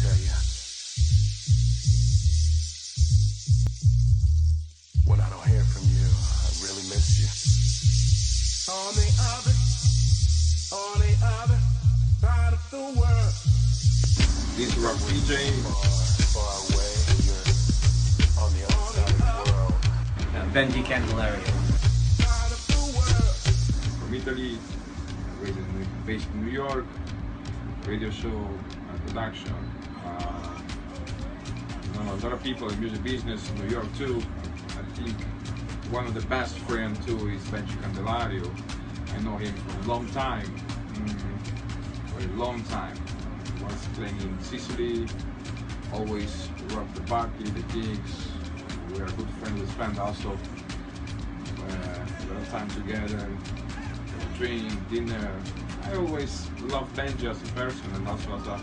tell you, when I don't hear from you, I really miss you. On the other side of the world. This rock DJ. Far away, you're on the other side of the world. Benji Candelario. From Italy, based in New York, radio show and production. A lot of people in the music business in New York too. I think one of the best friends too is Benji Candelario. I know him for a long time, for a long time. He was playing in Sicily, always rock the party, the gigs. We are good friends. We spend also a lot of time together, drink, dinner. I always love Benji as a person and also as a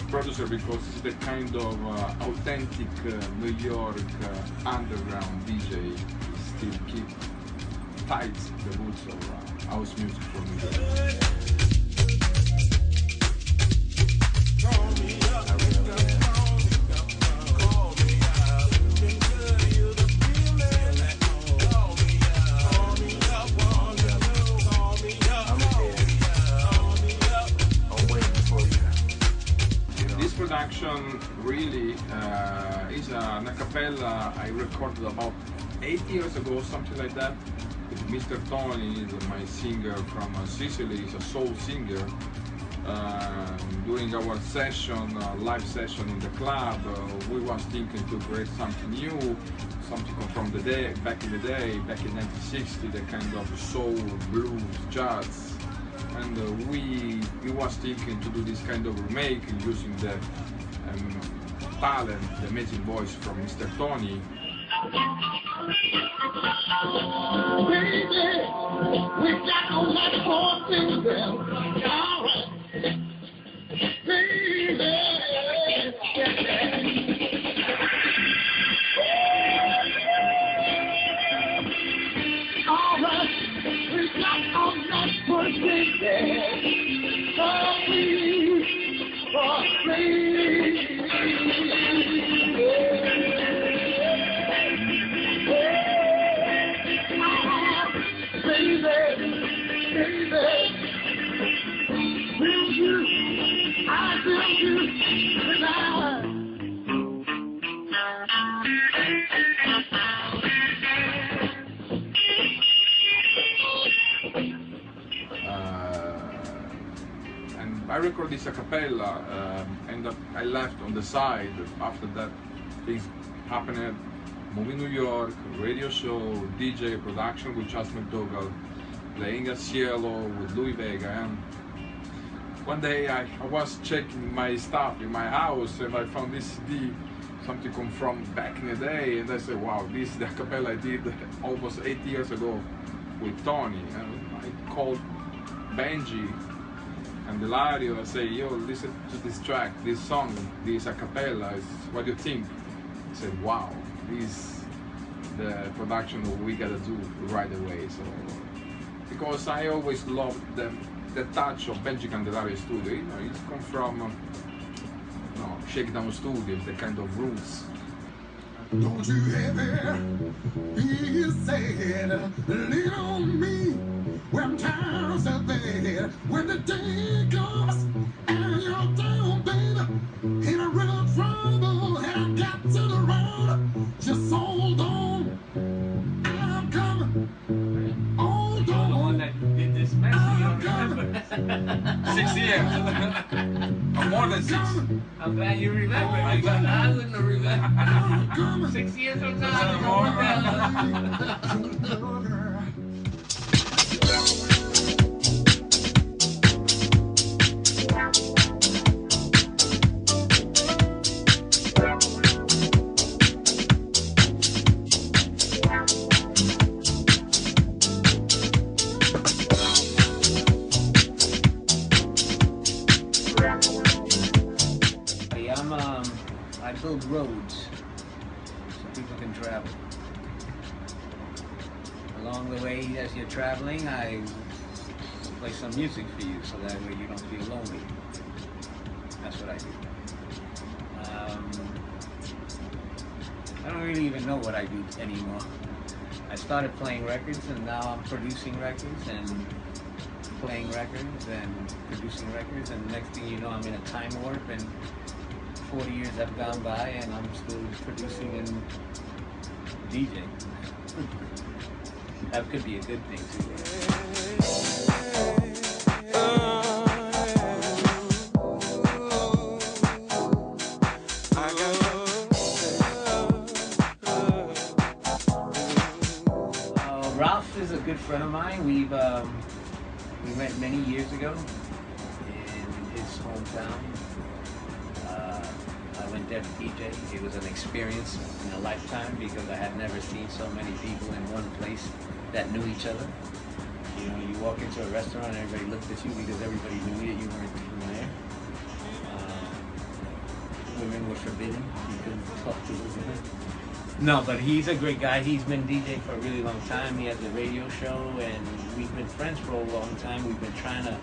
producer because he's the kind of authentic New York underground DJ. He still keep tight the roots of house music for me. This production really is an a cappella I recorded about 8 years ago, something like that. With Mr. Tony, my singer from Sicily, he's a soul singer. During our session, live session in the club, we was thinking to create something new, something from the day, back in the day, back in 1960, the kind of soul, blues, jazz. And we was thinking to do this kind of remake using the talent, the amazing voice from Mr. Tony. Baby, we got on that horse well. All right. Baby, all right. We got on that horse I recorded this a cappella and I left on the side. After that, things happened. Moving New York, radio show, DJ, production with Charles McDougall, playing at Cielo with Louis Vega. And one day I was checking my stuff in my house and I found this CD, something come from back in the day, and I said, wow, this is the cappella I did almost 8 years ago with Tony. And I called Benji Candelario, I say, yo, listen to this track, this song, this a cappella, what do you think? He said, wow, this is the production that we gotta do right away. So, because I always loved the touch of Benji Candelario studio, you know, it's come from Shakedown Studios, the kind of roots. Don't you ever be sad, lean on me when times are bad, when the day comes and you're down, baby, in a real trouble, and I got to the road, just hold on, I'm coming, hold on. The one that did this mess, you don't remember. 6 years, or more than 6. I'm glad you remember. I wouldn't have remembered. 6 years from now, I build roads so people can travel. Along the way, as you're traveling, I play some music for you so that way you don't feel lonely. That's what I do. really even know what I do anymore. I started playing records, and now I'm producing records and playing records and producing records, and the next thing you know, I'm in a time warp, and 40 years have gone by, and I'm still producing and DJing. That could be a good thing too. Ralph is a good friend of mine. We met many years ago in his hometown. I went there to DJ. It was an experience in a lifetime because I had never seen so many people in one place that knew each other. You know, you walk into a restaurant and everybody looked at you because everybody knew that you weren't from there. Women were forbidden. You couldn't talk to women. No, but he's a great guy. He's been DJing for a really long time. He has a radio show, and we've been friends for a long time. We've been trying to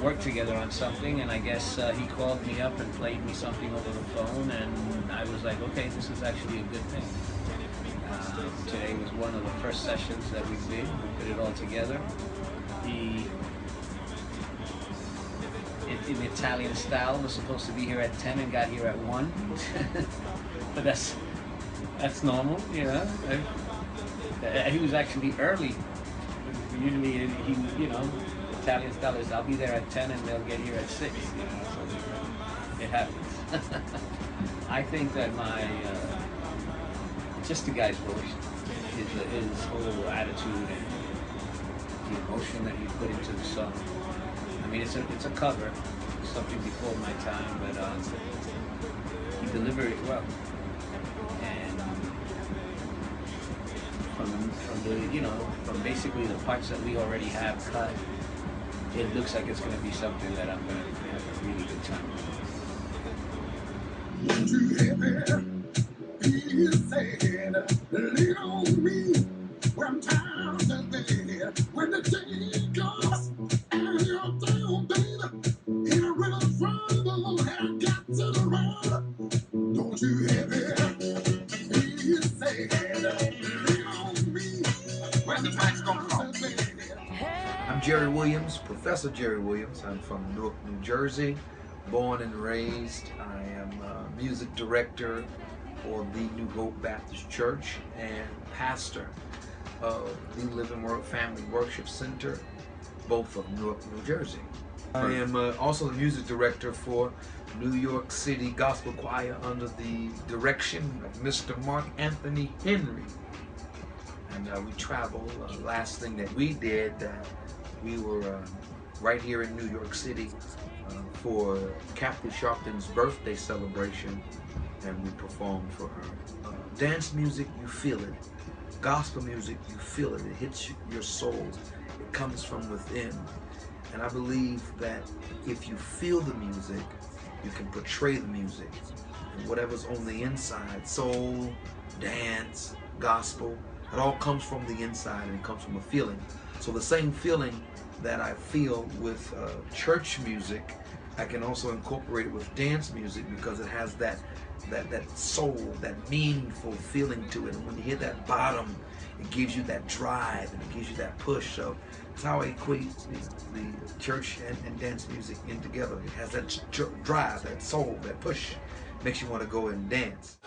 work together on something, and I guess he called me up and played me something over the phone, and I was like, okay, this is actually a good thing. Today was one of the first sessions that we did. We put it all together. He, in Italian style, was supposed to be here at 10 and got here at 1. But that's normal, you know. He was actually early. Usually, he, you know, Italian style is I'll be there at 10 and they'll get here at 6. You know, so it happens. I think that just the guy's voice, his whole attitude and the emotion that he put into the song. I mean, it's a cover, something before my time, but he delivered it well. And from the, you know, from basically the parts that we already have cut, it looks like it's going to be something that I'm going to have a really good time with. Too heavy, he said, lean on me when times are bad, when the day comes and you're down, baby, in a real trouble, I got to the road. Don't you heavy, he said, lean on me when the times come. I'm Jerry Williams, Professor Jerry Williams. I'm from Newark, New Jersey, born and raised. I am a music director for the New Hope Baptist Church and pastor of the Living Word Family Worship Center, both of Newark, New Jersey. I am also the music director for New York City Gospel Choir under the direction of Mr. Mark Anthony Henry. And we travel. Last thing that we did, we were right here in New York City for Kathy Sharpton's birthday celebration, and we performed for her. Dance music, you feel it. Gospel music, you feel it. It hits your soul. It comes from within. And I believe that if you feel the music, you can portray the music. And whatever's on the inside, soul, dance, gospel, it all comes from the inside, and it comes from a feeling. So the same feeling that I feel with church music, I can also incorporate it with dance music because it has that soul, that meaningful feeling to it. And when you hit that bottom, it gives you that drive and it gives you that push. So that's how I equate the church and dance music in together. It has that drive, that soul, that push. Makes you want to go and dance.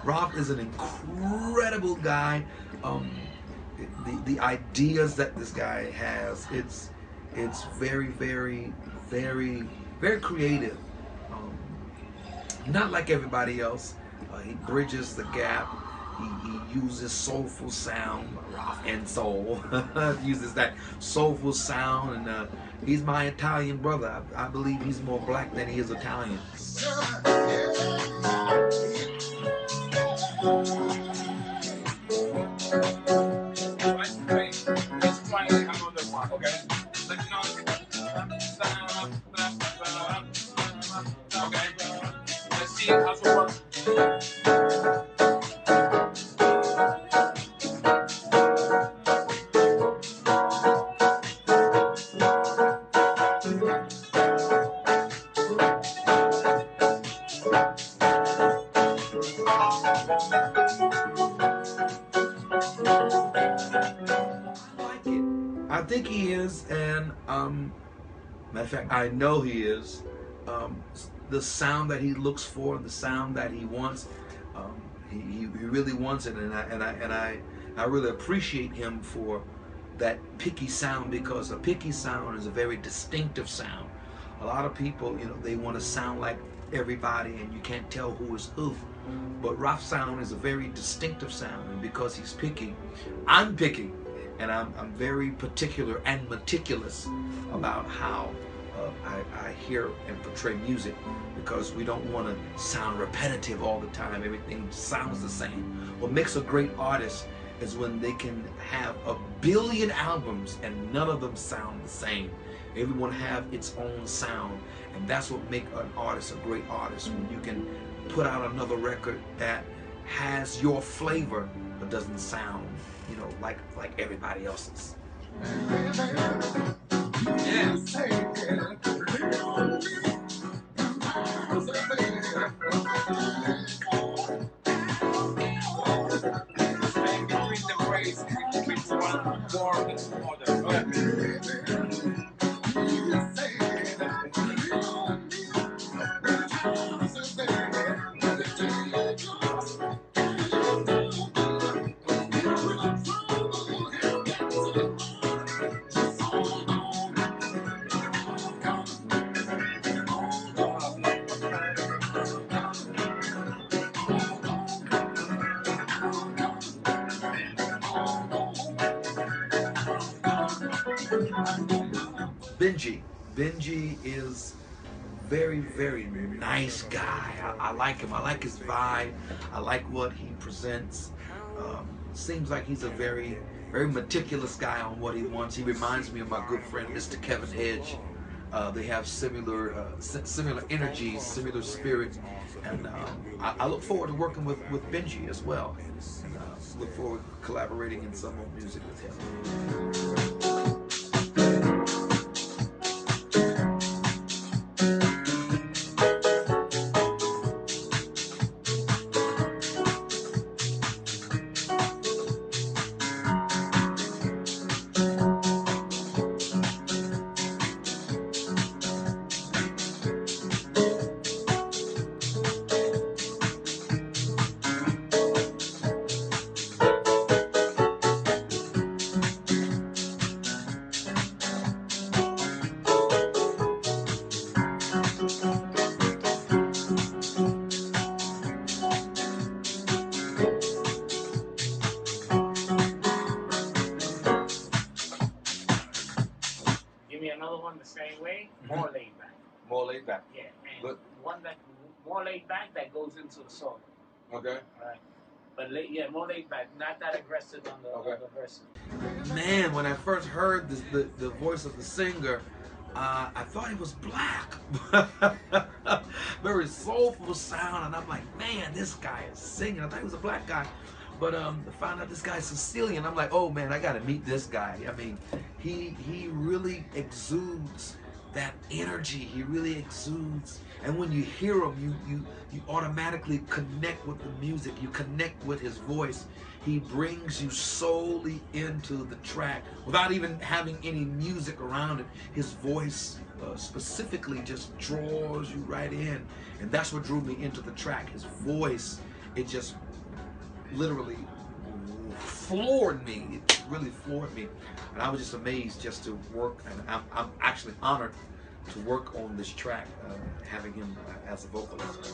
Rob is an incredible guy. The ideas that this guy has, it's very, very, very, very creative. Not like everybody else. He bridges the gap. He uses soulful sound, rock and soul. Uses that soulful sound, and he's my Italian brother. I believe he's more black than he is Italian. like it. I think he is, and matter of fact, I know he is. The sound that he looks for, the sound that he wants, he really wants it, and I really appreciate him for that picky sound, because a picky sound is a very distinctive sound. A lot of people, you know, they want to sound like everybody, and you can't tell who is who. But Ralph's sound is a very distinctive sound, and because he's picky, I'm picky, and I'm very particular and meticulous about how I hear and portray music, because we don't want to sound repetitive all the time. Everything sounds the same. What makes a great artist is when they can have 1 billion albums and none of them sound the same. Everyone have its own sound, and that's what makes an artist a great artist. When you can put out another record that has your flavor but doesn't sound, you know, like everybody else's. Yeah. Between the phrase, between one word and another. Go ahead. Benji is very, very nice guy. I like him. I like his vibe. I like what he presents. Seems like he's a very, very meticulous guy on what he wants. He reminds me of my good friend, Mr. Kevin Hedge. They have similar energies, similar spirit, and I look forward to working with Benji as well. And look forward to collaborating in some more music with him. The same way, more laid back. More laid back. Yeah, and But one that more laid back that goes into the song. okay. Right. But yeah, more laid back, not that aggressive on the, on the verses. Man, when I first heard the voice of the singer, I thought he was black. Very soulful sound, and I'm like, man, this guy is singing. I thought he was a black guy. But I found out this guy's Sicilian. I'm like, oh man, I gotta meet this guy. I mean, he really exudes that energy. He really exudes, and when you hear him, you automatically connect with the music. You connect with his voice. He brings you solely into the track without even having any music around it. His voice specifically just draws you right in, and that's what drew me into the track. His voice, it just literally floored me. It really floored me, and I was just amazed just to work, and I'm actually honored to work on this track, having him as a vocalist.